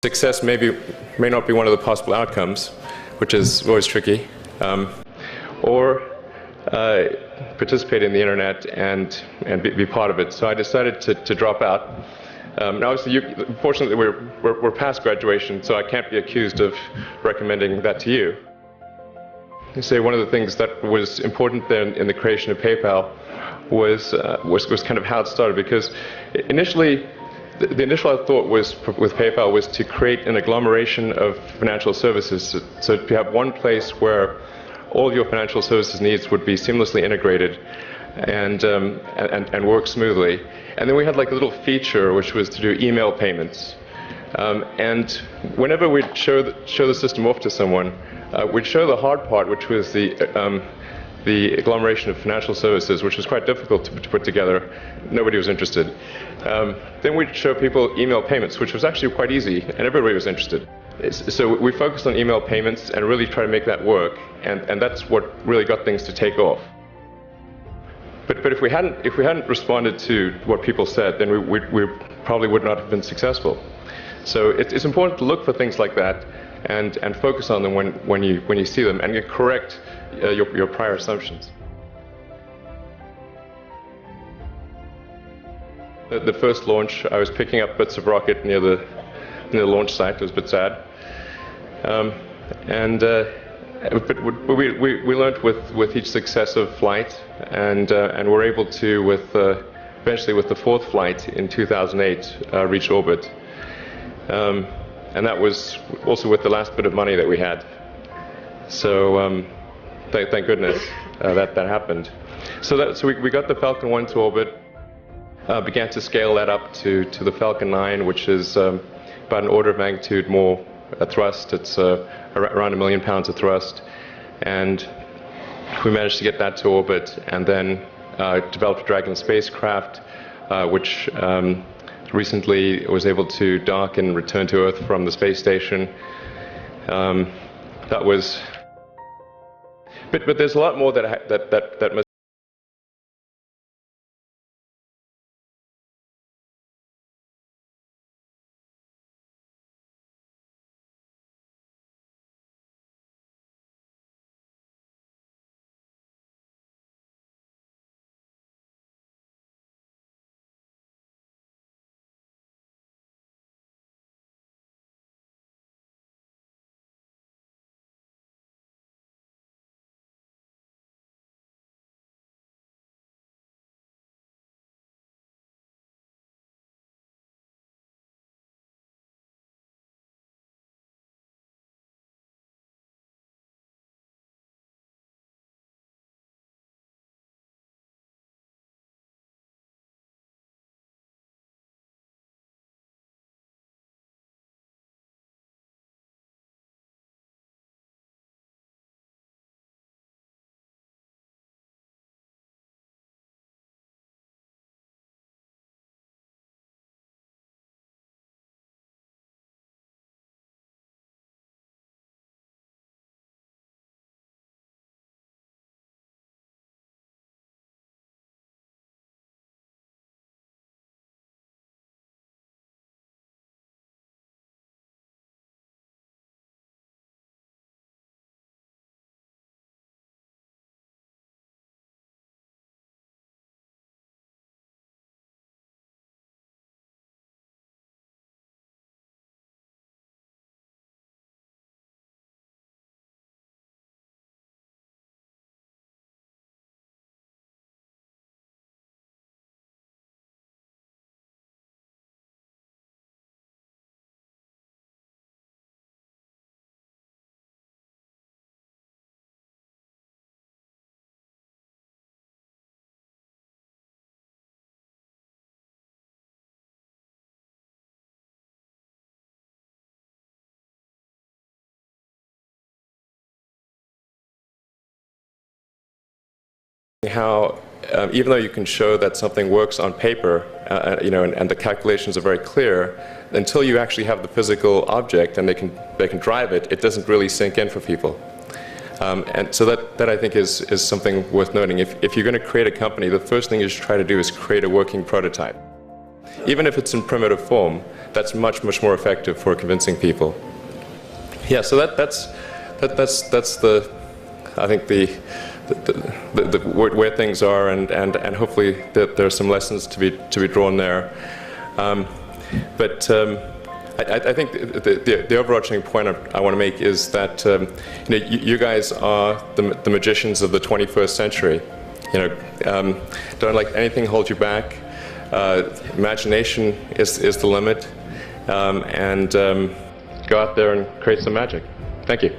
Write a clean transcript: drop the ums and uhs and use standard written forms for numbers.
Success may not be one of the possible outcomes, which is always tricky, or participate in the internet and be part of it. So I decided to drop out. Now, obviously, fortunately, we're past graduation, so I can't be accused of recommending that to you. You say one of the things that was important then in the creation of PayPal was kind of how it started, because initially, the initial thought was with PayPal was to create an agglomeration of financial services, so to have one place where all of your financial services needs would be seamlessly integrated and work smoothly. And then we had like a little feature which was to do email payments. And whenever we'd show the system off to someone, we'd show the hard part, which was the agglomeration of financial services, which was quite difficult to put together. Nobody was interested. Then we'd show people email payments, which was actually quite easy, and everybody was interested. So we focused on email payments and really try to make that work, and that's what really got things to take off. But if we hadn't responded to what people said, then we probably would not have been successful. So it's important to look for things like that and focus on them when you see them, and correct your prior assumptions. The first launch, I was picking up bits of rocket near the launch site. It was a bit sad, but we learned with each successive flight, and were able to, eventually with the fourth flight in 2008, reach orbit. And that was also with the last bit of money that we had. So thank goodness that happened. So we got the Falcon 1 to orbit, began to scale that up to the Falcon 9, which is about an order of magnitude more thrust. It's around 1 million pounds of thrust. And we managed to get that to orbit, and then developed a Dragon spacecraft, which recently was able to dock and return to Earth from the space station. That was, but there's a lot more that must. How, even though you can show that something works on paper, and the calculations are very clear, until you actually have the physical object and they can drive it, it doesn't really sink in for people. And so that I think is something worth noting. If you're going to create a company, the first thing you should try to do is create a working prototype. even if it's in primitive form, that's much more effective for convincing people. Yeah, so that's the I think the where things are, and hopefully that there are some lessons to be drawn there. I think the overarching point I want to make is that you guys are the magicians of the 21st century. Don't let anything hold you back. Imagination is the limit, and go out there and create some magic. Thank you.